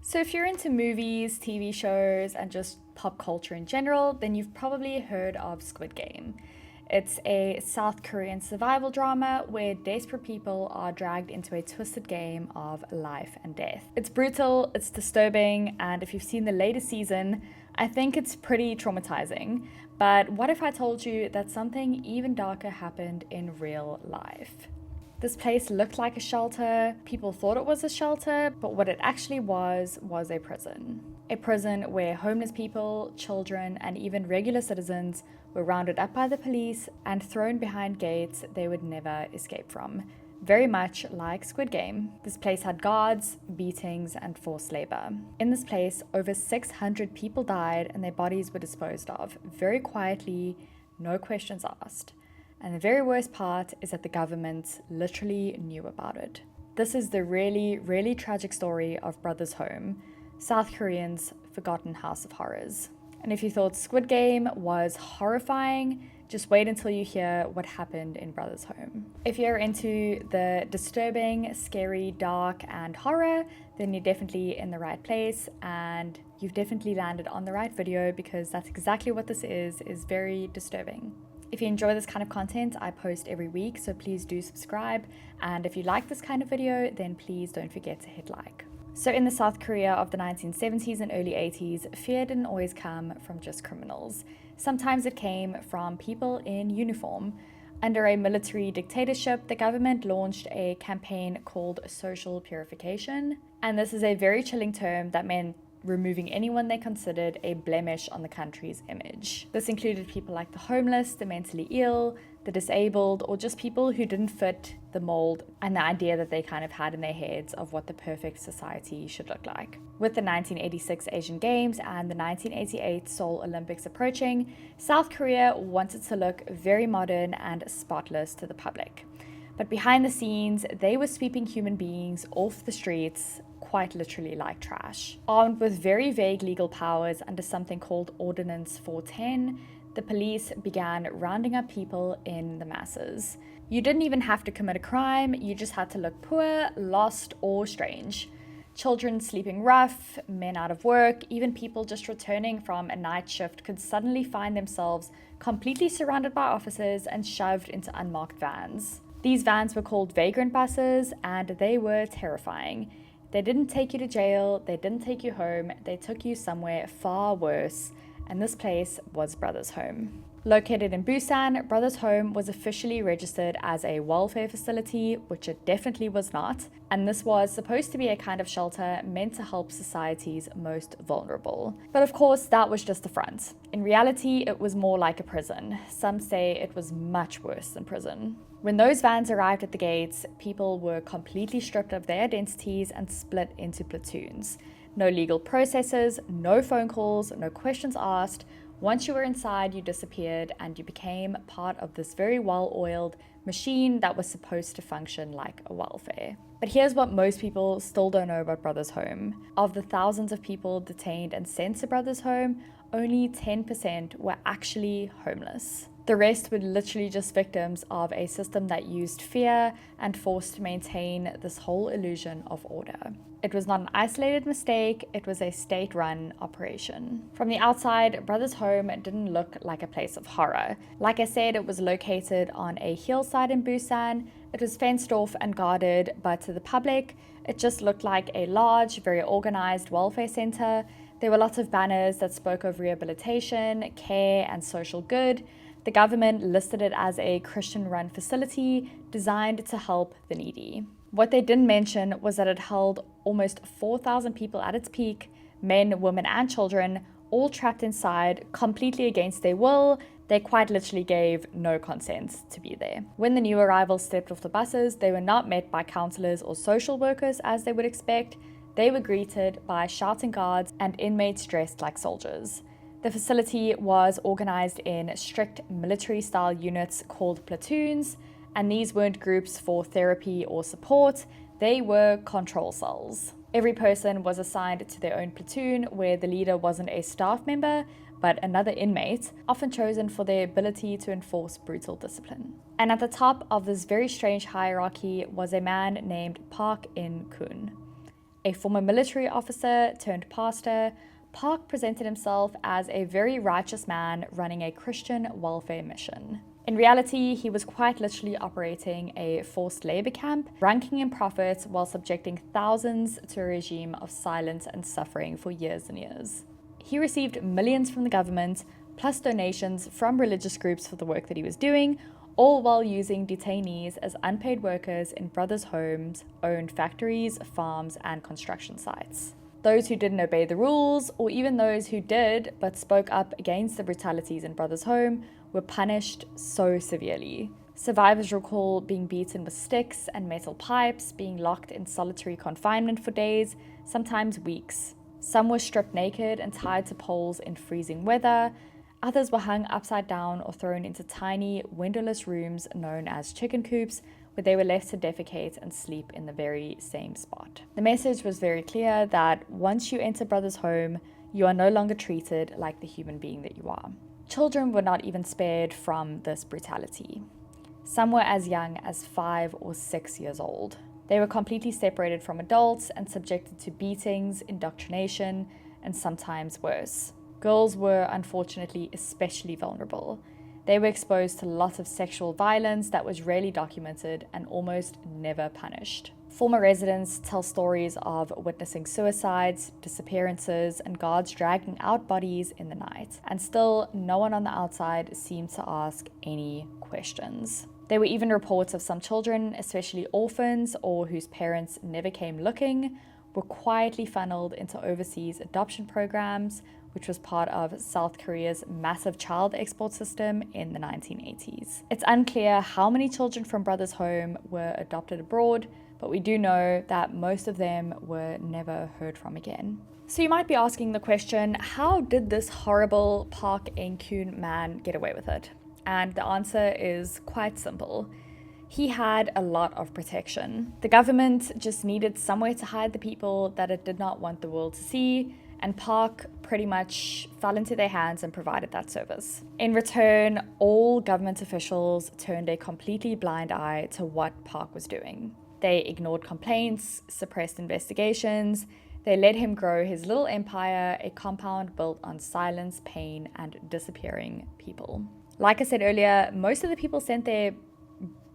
So if you're into movies, TV shows, and just pop culture in general, then you've probably heard of Squid Game. It's a South Korean survival drama where desperate people are dragged into a twisted game of life and death. It's brutal, it's disturbing, and if you've seen the latest season, I think it's pretty traumatizing. But what if I told you that something even darker happened in real life? This place looked like a shelter. People thought it was a shelter, but what it actually was a prison. A prison where homeless people, children, and even regular citizens were rounded up by the police and thrown behind gates they would never escape from. Very much like Squid Game. This place had guards, beatings, and forced labor. In this place, over 600 people died and their bodies were disposed of, very quietly, no questions asked. And the very worst part is that the government literally knew about it. This is the really, really tragic story of Brothers Home, South Korean's forgotten house of horrors. And if you thought Squid Game was horrifying, just wait until you hear what happened in Brothers Home. If you're into the disturbing, scary, dark, and horror, then you're definitely in the right place, and you've definitely landed on the right video because that's exactly what this is very disturbing. If you enjoy this kind of content, I post every week, so please do subscribe. And if you like this kind of video, then please don't forget to hit like. So in the South Korea of the 1970s and early 80s, fear didn't always come from just criminals. Sometimes it came from people in uniform. Under a military dictatorship, the government launched a campaign called social purification. And this is a very chilling term that meant removing anyone they considered a blemish on the country's image. This included people like the homeless, the mentally ill, the disabled, or just people who didn't fit the mold and the idea that they kind of had in their heads of what the perfect society should look like. With the 1986 Asian Games and the 1988 Seoul Olympics approaching, South Korea wanted to look very modern and spotless to the public. But behind the scenes, they were sweeping human beings off the streets, quite literally like trash. Armed with very vague legal powers under something called Ordinance 410, the police began rounding up people in the masses. You didn't even have to commit a crime, you just had to look poor, lost, or strange. Children sleeping rough, men out of work, even people just returning from a night shift could suddenly find themselves completely surrounded by officers and shoved into unmarked vans. These vans were called vagrant buses, and they were terrifying. They didn't take you to jail, they didn't take you home, they took you somewhere far worse, and this place was Brothers Home. Located in Busan, Brothers Home was officially registered as a welfare facility, which it definitely was not, and this was supposed to be a kind of shelter meant to help society's most vulnerable. But of course, that was just the front. In reality, it was more like a prison. Some say it was much worse than prison. When those vans arrived at the gates, people were completely stripped of their identities and split into platoons. No legal processes, no phone calls, no questions asked. Once you were inside, you disappeared and you became part of this very well-oiled machine that was supposed to function like a welfare. But here's what most people still don't know about Brothers Home. Of the thousands of people detained and sent to Brothers Home, only 10% were actually homeless. The rest were literally just victims of a system that used fear and forced to maintain this whole illusion of order. It was not an isolated mistake, it was a state-run operation. From the outside, Brothers Home didn't look like a place of horror. Like I said, it was located on a hillside in Busan. It was fenced off and guarded, but to the public, it just looked like a large, very organized welfare center. There were lots of banners that spoke of rehabilitation, care, and social good. The government listed it as a Christian-run facility designed to help the needy. What they didn't mention was that it held almost 4,000 people at its peak, men, women, and children, all trapped inside, completely against their will. They quite literally gave no consent to be there. When the new arrivals stepped off the buses, they were not met by counselors or social workers as they would expect. They were greeted by shouting guards and inmates dressed like soldiers. The facility was organized in strict military-style units called platoons, and these weren't groups for therapy or support, they were control cells. Every person was assigned to their own platoon where the leader wasn't a staff member, but another inmate, often chosen for their ability to enforce brutal discipline. And at the top of this very strange hierarchy was a man named Park In-kun. A former military officer turned pastor, Park presented himself as a very righteous man running a Christian welfare mission. In reality, he was quite literally operating a forced labor camp, ranking in profits while subjecting thousands to a regime of silence and suffering for years and years. He received millions from the government, plus donations from religious groups for the work that he was doing, all while using detainees as unpaid workers in brothers' homes, owned factories, farms, and construction sites. Those who didn't obey the rules, or even those who did but spoke up against the brutalities in brothers' home, were punished so severely. Survivors recall being beaten with sticks and metal pipes, being locked in solitary confinement for days, sometimes weeks. Some were stripped naked and tied to poles in freezing weather. Others were hung upside down or thrown into tiny, windowless rooms known as chicken coops, where they were left to defecate and sleep in the very same spot. The message was very clear that once you enter brother's home, you are no longer treated like the human being that you are. Children were not even spared from this brutality. Some were as young as 5 or 6 years old. They were completely separated from adults and subjected to beatings, indoctrination, and sometimes worse. Girls were unfortunately especially vulnerable. They were exposed to lots of sexual violence that was rarely documented and almost never punished. Former residents tell stories of witnessing suicides, disappearances, and guards dragging out bodies in the night. And still, no one on the outside seemed to ask any questions. There were even reports of some children, especially orphans or whose parents never came looking, were quietly funneled into overseas adoption programs, which was part of South Korea's massive child export system in the 1980s. It's unclear how many children from Brothers Home were adopted abroad, but we do know that most of them were never heard from again. So you might be asking the question, how did this horrible Park In-kyun man get away with it? And the answer is quite simple. He had a lot of protection. The government just needed somewhere to hide the people that it did not want the world to see, and Park pretty much fell into their hands and provided that service. In return, all government officials turned a completely blind eye to what Park was doing. They ignored complaints, suppressed investigations. They let him grow his little empire, a compound built on silence, pain, and disappearing people. Like I said earlier, most of the people sent there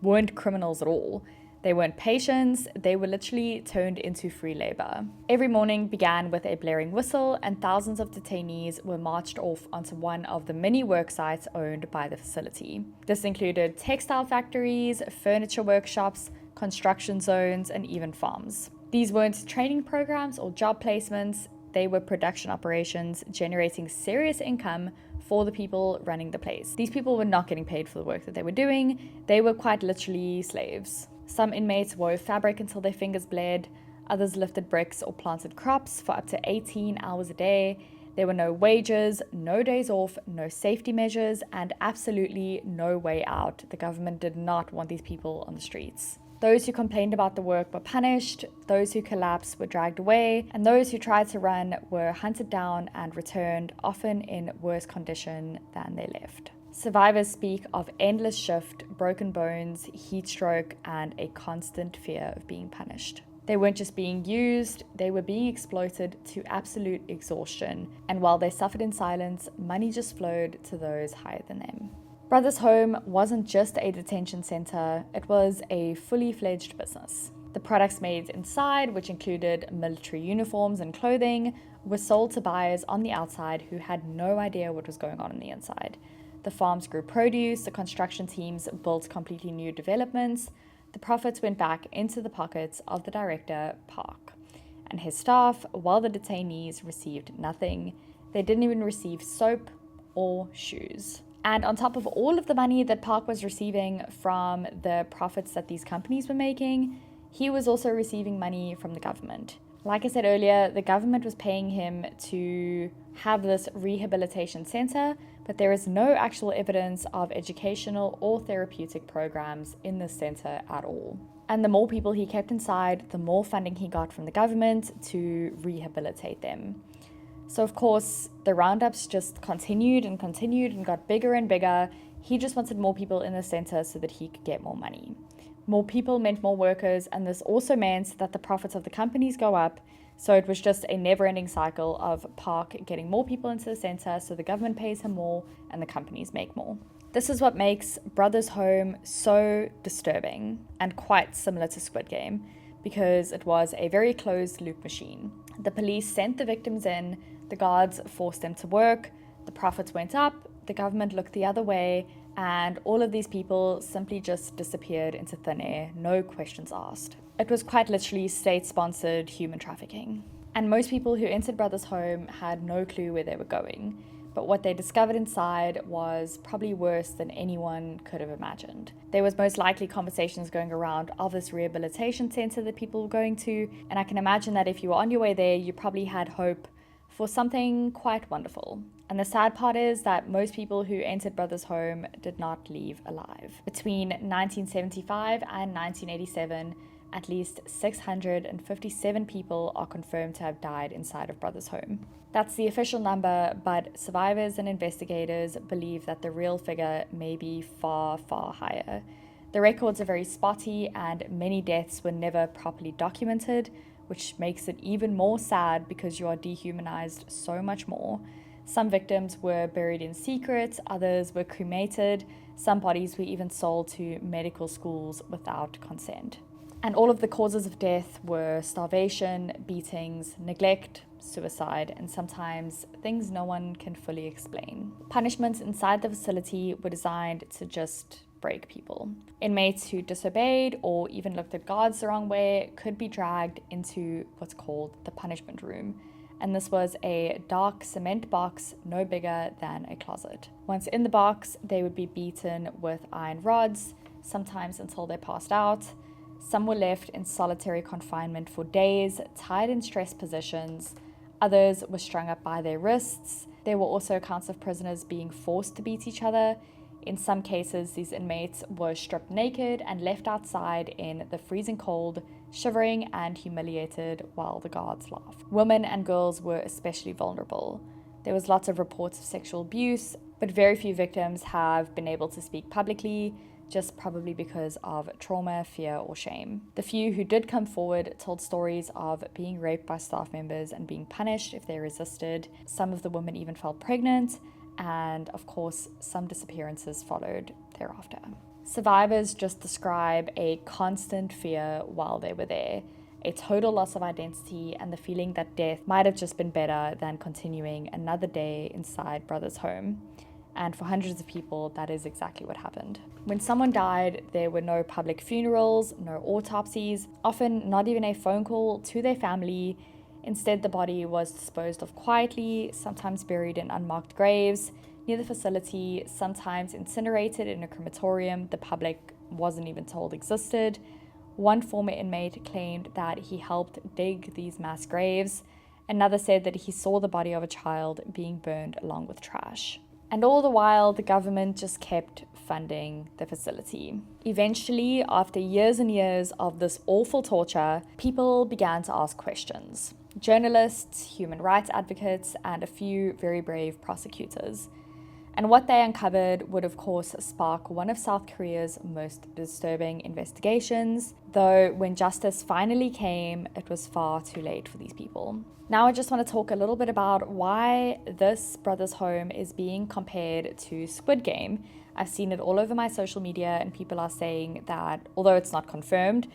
weren't criminals at all. They weren't patients, they were literally turned into free labor. Every morning began with a blaring whistle, and thousands of detainees were marched off onto one of the many work sites owned by the facility. This included textile factories, furniture workshops, construction zones, and even farms. These weren't training programs or job placements, they were production operations generating serious income for the people running the place. These people were not getting paid for the work that they were doing, they were quite literally slaves. Some inmates wove fabric until their fingers bled, others lifted bricks or planted crops for up to 18 hours a day. There were no wages, no days off, no safety measures, and absolutely no way out. The government did not want these people on the streets. Those who complained about the work were punished, those who collapsed were dragged away, and those who tried to run were hunted down and returned, often in worse condition than they left. Survivors speak of endless shift, broken bones, heat stroke, and a constant fear of being punished. They weren't just being used, they were being exploited to absolute exhaustion, and while they suffered in silence, money just flowed to those higher than them. Brothers Home wasn't just a detention center, it was a fully fledged business. The products made inside, which included military uniforms and clothing, were sold to buyers on the outside who had no idea what was going on the inside. The farms grew produce, the construction teams built completely new developments. The profits went back into the pockets of the director, Park, and his staff, while the detainees received nothing. They didn't even receive soap or shoes. And on top of all of the money that Park was receiving from the profits that these companies were making, he was also receiving money from the government. Like I said earlier, the government was paying him to have this rehabilitation center, but there is no actual evidence of educational or therapeutic programs in this center at all. And the more people he kept inside, the more funding he got from the government to rehabilitate them. So of course, the roundups just continued and got bigger and bigger. He just wanted more people in the center so that he could get more money. More people meant more workers, and this also meant that the profits of the companies go up, So it was just a never-ending cycle of Park getting more people into the center, so the government pays him more and the companies make more. This is what makes Brothers Home so disturbing and quite similar to Squid Game, because it was a very closed-loop machine. The police sent the victims in, the guards forced them to work, the profits went up, the government looked the other way, and all of these people simply just disappeared into thin air, no questions asked. It was quite literally state-sponsored human trafficking. And most people who entered Brothers Home had no clue where they were going, but what they discovered inside was probably worse than anyone could have imagined. There was most likely conversations going around of this rehabilitation center that people were going to, and I can imagine that if you were on your way there, you probably had hope for something quite wonderful. And the sad part is that most people who entered Brothers Home did not leave alive. Between 1975 and 1987, at least 657 people are confirmed to have died inside of Brothers Home. That's the official number, but survivors and investigators believe that the real figure may be far, far higher. The records are very spotty and many deaths were never properly documented, which makes it even more sad because you are dehumanized so much more. Some victims were buried in secret, others were cremated, some bodies were even sold to medical schools without consent. And all of the causes of death were starvation, beatings, neglect, suicide, and sometimes things no one can fully explain. Punishments inside the facility were designed to just break people. Inmates who disobeyed or even looked at guards the wrong way could be dragged into what's called the punishment room. And this was a dark cement box no bigger than a closet. Once in the box, they would be beaten with iron rods, sometimes until they passed out. Some were left in solitary confinement for days, tied in stress positions. Others were strung up by their wrists. There were also accounts of prisoners being forced to beat each other. In some cases, these inmates were stripped naked and left outside in the freezing cold, shivering and humiliated while the guards laughed. Women and girls were especially vulnerable. There was lots of reports of sexual abuse, but very few victims have been able to speak publicly, just probably because of trauma, fear, or shame. The few who did come forward told stories of being raped by staff members and being punished if they resisted. Some of the women even fell pregnant, and of course, some disappearances followed thereafter. Survivors just describe a constant fear while they were there, a total loss of identity, and the feeling that death might have just been better than continuing another day inside Brothers Home. And for hundreds of people, that is exactly what happened. When someone died, there were no public funerals, no autopsies, often not even a phone call to their family. Instead, the body was disposed of quietly, sometimes buried in unmarked graves near the facility, sometimes incinerated in a crematorium the public wasn't even told existed. One former inmate claimed that he helped dig these mass graves. Another said that he saw the body of a child being burned along with trash. And all the while, the government just kept funding the facility. Eventually, after years and years of this awful torture, people began to ask questions. Journalists, human rights advocates, and a few very brave prosecutors. And what they uncovered would, of course, spark one of South Korea's most disturbing investigations, though when justice finally came, it was far too late for these people. Now I just want to talk a little bit about why this Brothers Home is being compared to Squid Game. I've seen it all over my social media, and people are saying that, although it's not confirmed,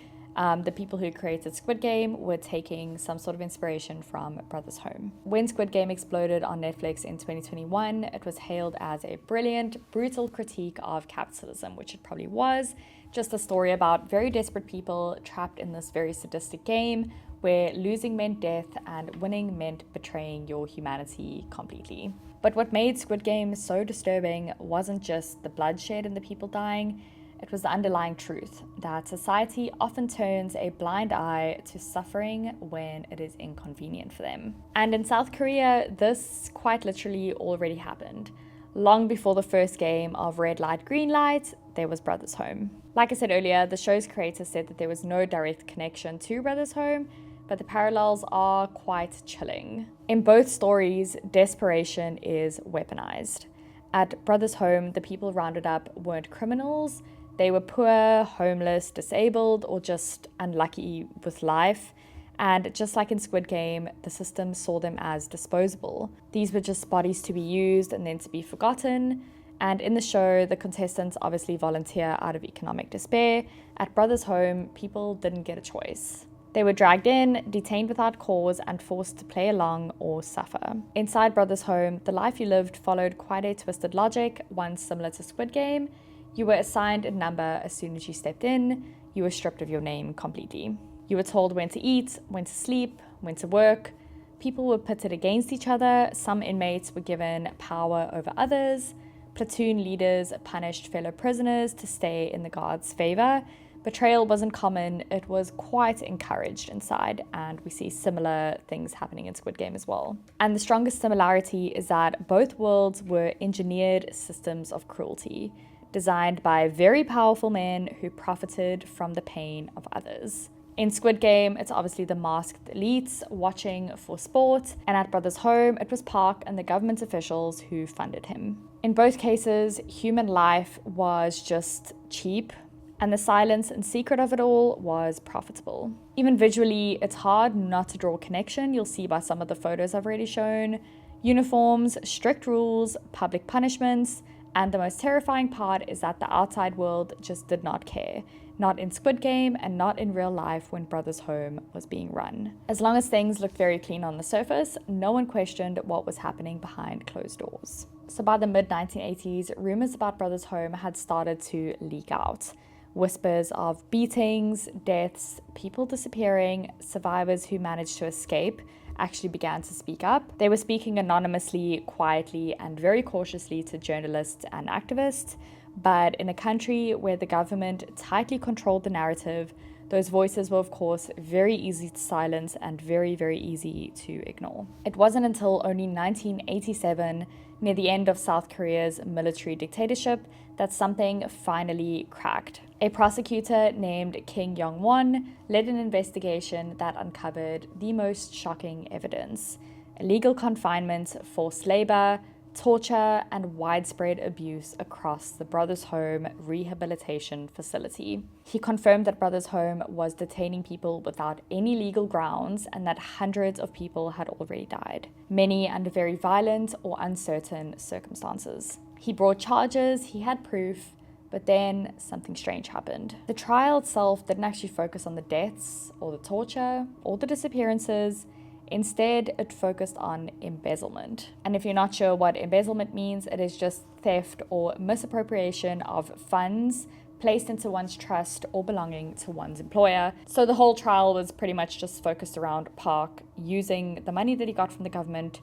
the people who created Squid Game were taking some sort of inspiration from Brothers Home. When Squid Game exploded on Netflix in 2021, it was hailed as a brilliant, brutal critique of capitalism, which it probably was. Just a story about very desperate people trapped in this very sadistic game where losing meant death and winning meant betraying your humanity completely. But what made Squid Game so disturbing wasn't just the bloodshed and the people dying. It was the underlying truth that society often turns a blind eye to suffering when it is inconvenient for them. And in South Korea, this quite literally already happened. Long before the first game of Red Light, Green Light, there was Brothers Home. Like I said earlier, the show's creators said that there was no direct connection to Brothers Home, but the parallels are quite chilling. In both stories, desperation is weaponized. At Brothers Home, the people rounded up weren't criminals. They were poor, homeless, disabled, or just unlucky with life. And just like in Squid Game, the system saw them as disposable. These were just bodies to be used and then to be forgotten. And in the show, the contestants obviously volunteer out of economic despair. At Brothers' home, people didn't get a choice. They were dragged in, detained without cause, and forced to play along or suffer. Inside Brothers' home, the life you lived followed quite a twisted logic, one similar to Squid Game. You were assigned a number as soon as you stepped in. You were stripped of your name completely. You were told when to eat, when to sleep, when to work. People were pitted against each other. Some inmates were given power over others. Platoon leaders punished fellow prisoners to stay in the guards' favor. Betrayal wasn't common, it was quite encouraged inside, and we see similar things happening in Squid Game as well. And the strongest similarity is that both worlds were engineered systems of cruelty, designed by very powerful men who profited from the pain of others. In Squid Game, it's obviously the masked elites watching for sport, and at Brothers' home, it was Park and the government officials who funded him. In both cases, human life was just cheap, and the silence and secret of it all was profitable. Even visually, it's hard not to draw a connection. You'll see by some of the photos I've already shown. Uniforms, strict rules, public punishments, and the most terrifying part is that the outside world just did not care. Not in Squid Game and not in real life when Brothers' home was being run. As long as things looked very clean on the surface, no one questioned what was happening behind closed doors. So by the mid-1980s, rumors about Brothers' home had started to leak out. Whispers of beatings, deaths, people disappearing, survivors who managed to escape actually began to speak up. They were speaking anonymously, quietly, and very cautiously to journalists and activists. But in a country where the government tightly controlled the narrative, those voices were, of course, very easy to silence and very, very easy to ignore. It wasn't until only 1987, near the end of South Korea's military dictatorship, that something finally cracked. A prosecutor named Kim Yong-won led an investigation that uncovered the most shocking evidence: illegal confinement, forced labor, torture, and widespread abuse across the Brothers' home rehabilitation facility. He confirmed that Brothers' home was detaining people without any legal grounds and that hundreds of people had already died, many under very violent or uncertain circumstances. He brought charges, he had proof, but then something strange happened. The trial itself didn't actually focus on the deaths or the torture or the disappearances. Instead, it focused on embezzlement. And if you're not sure what embezzlement means, it is just theft or misappropriation of funds placed into one's trust or belonging to one's employer. So the whole trial was pretty much just focused around Park using the money that he got from the government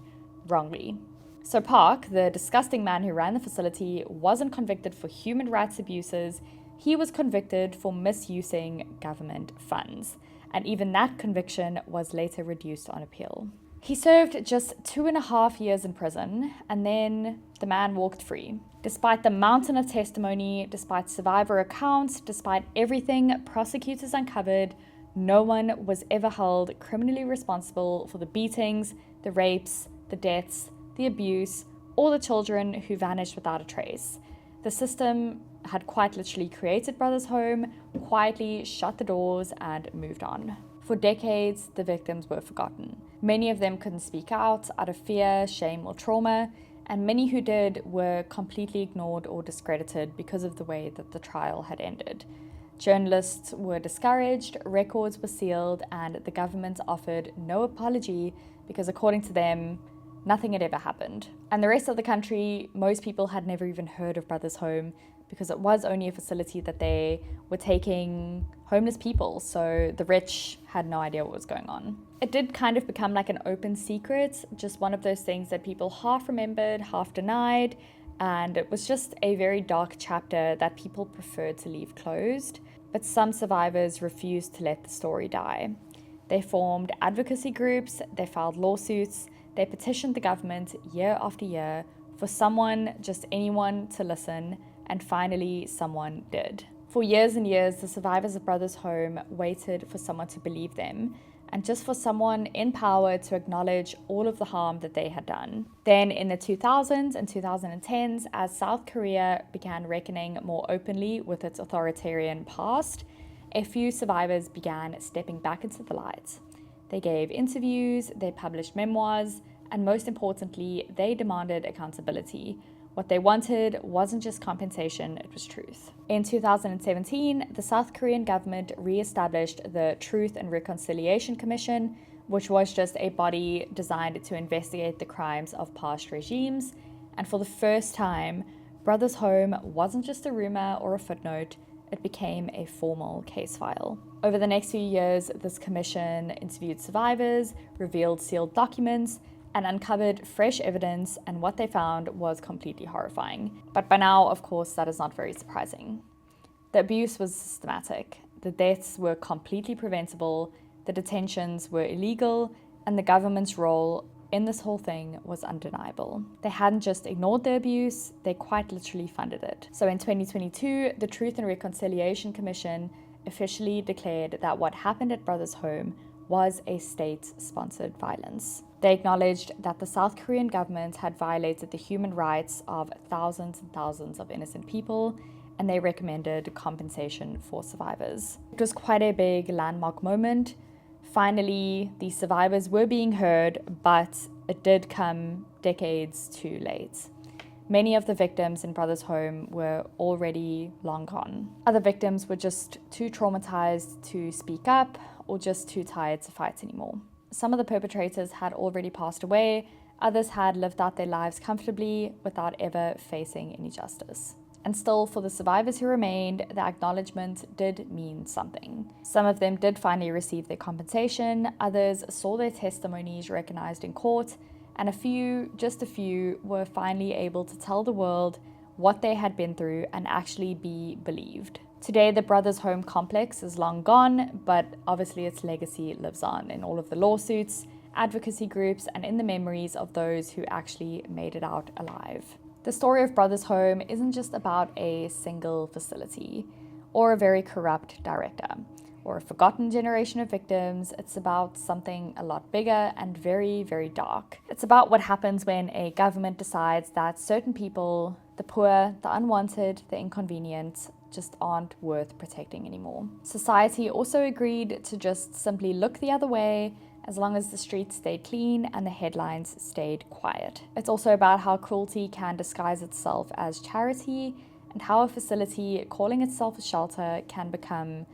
wrongly. So Park, the disgusting man who ran the facility, wasn't convicted for human rights abuses. He was convicted for misusing government funds. And even that conviction was later reduced on appeal. He served just 2.5 years in prison, and then the man walked free. Despite the mountain of testimony, despite survivor accounts, despite everything prosecutors uncovered, no one was ever held criminally responsible for the beatings, the rapes, the deaths, the abuse, or the children who vanished without a trace. The system had quite literally created Brothers' home, quietly shut the doors, and moved on. For decades, the victims were forgotten. Many of them couldn't speak out of fear, shame, or trauma, and many who did were completely ignored or discredited because of the way that the trial had ended. Journalists were discouraged, records were sealed, and the government offered no apology because, according to them, nothing had ever happened. And the rest of the country, most people had never even heard of Brothers' home because it was only a facility that they were taking homeless people, so the rich had no idea what was going on. It did kind of become like an open secret, just one of those things that people half remembered, half denied, and it was just a very dark chapter that people preferred to leave closed. But some survivors refused to let the story die. They formed advocacy groups, they filed lawsuits, they petitioned the government year after year for someone, just anyone, to listen, and finally someone did. For years and years, the survivors of Brothers' home waited for someone to believe them, and just for someone in power to acknowledge all of the harm that they had done. Then in the 2000s and 2010s, as South Korea began reckoning more openly with its authoritarian past, a few survivors began stepping back into the light. They gave interviews, they published memoirs, and most importantly, they demanded accountability. What they wanted wasn't just compensation, it was truth. In 2017, the South Korean government re-established the Truth and Reconciliation Commission, which was just a body designed to investigate the crimes of past regimes. And for the first time, Brothers Home wasn't just a rumor or a footnote, it became a formal case file. Over the next few years, this commission interviewed survivors, revealed sealed documents, and uncovered fresh evidence, and what they found was completely horrifying. But by now, of course, that is not very surprising. The abuse was systematic, the deaths were completely preventable, the detentions were illegal, and the government's role in this whole thing was undeniable. They hadn't just ignored the abuse, they quite literally funded it. So in 2022, the Truth and Reconciliation Commission officially declared that what happened at Brothers Home was a state-sponsored violence. They acknowledged that the South Korean government had violated the human rights of thousands and thousands of innocent people, and they recommended compensation for survivors. It was quite a big landmark moment. Finally, the survivors were being heard, but it did come decades too late. Many of the victims in Brothers Home were already long gone. Other victims were just too traumatized to speak up or just too tired to fight anymore. Some of the perpetrators had already passed away, others had lived out their lives comfortably without ever facing any justice. And still, for the survivors who remained, the acknowledgement did mean something. Some of them did finally receive their compensation, others saw their testimonies recognized in court, and a few, just a few, were finally able to tell the world what they had been through and actually be believed. Today, the Brothers Home complex is long gone, but obviously its legacy lives on in all of the lawsuits, advocacy groups, and in the memories of those who actually made it out alive. The story of Brothers Home isn't just about a single facility or a very corrupt director or a forgotten generation of victims. It's about something a lot bigger and very, very dark. It's about what happens when a government decides that certain people, the poor, the unwanted, the inconvenient, just aren't worth protecting anymore. Society also agreed to just simply look the other way as long as the streets stayed clean and the headlines stayed quiet. It's also about how cruelty can disguise itself as charity and how a facility calling itself a shelter can become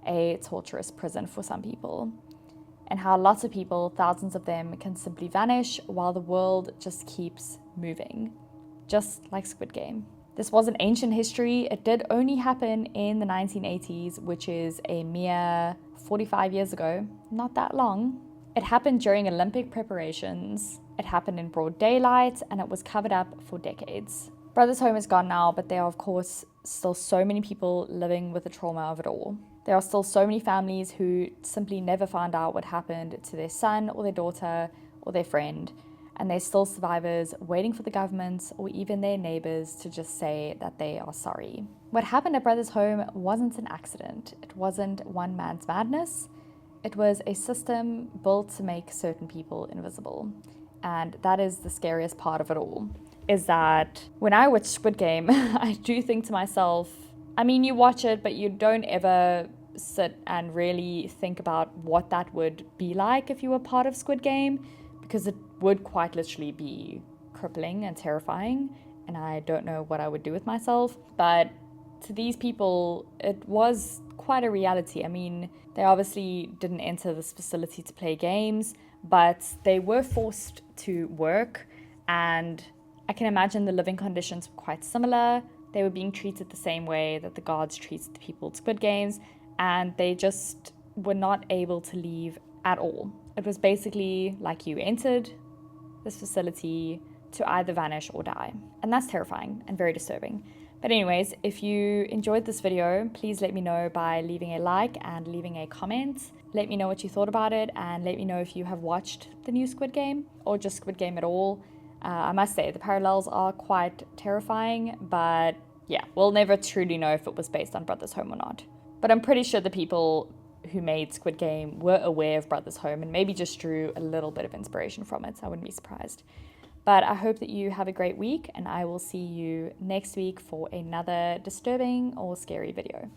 a torturous prison for some people. And how lots of people, thousands of them, can simply vanish while the world just keeps moving. Just like Squid Game. This wasn't ancient history, it did only happen in the 1980s, which is a mere 45 years ago, not that long. It happened during Olympic preparations, it happened in broad daylight, and it was covered up for decades. Brothers Home is gone now, but there are of course still so many people living with the trauma of it all. There are still so many families who simply never found out what happened to their son or their daughter or their friend. And there's still survivors waiting for the government or even their neighbors to just say that they are sorry. What happened at Brothers Home wasn't an accident. It wasn't one man's madness. It was a system built to make certain people invisible. And that is the scariest part of it all, is that when I watch Squid Game, I do think to myself, I mean, you watch it, but you don't ever sit and really think about what that would be like if you were part of Squid Game, because it would quite literally be crippling and terrifying, and I don't know what I would do with myself. But to these people, it was quite a reality. I mean, they obviously didn't enter this facility to play games, but they were forced to work, and I can imagine the living conditions were quite similar. They were being treated the same way that the guards treated the people at Squid Games, and they just were not able to leave at all. It was basically like you entered this facility to either vanish or die. And that's terrifying and very disturbing. But anyways, if you enjoyed this video, please let me know by leaving a like and leaving a comment. Let me know what you thought about it, and let me know if you have watched the new Squid Game or just Squid Game at all. I must say, the parallels are quite terrifying, but yeah, we'll never truly know if it was based on Brothers Home or not. But I'm pretty sure the people who made Squid Game were aware of Brothers Home and maybe just drew a little bit of inspiration from it. I wouldn't be surprised. But I hope that you have a great week, and I will see you next week for another disturbing or scary video.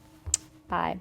Bye.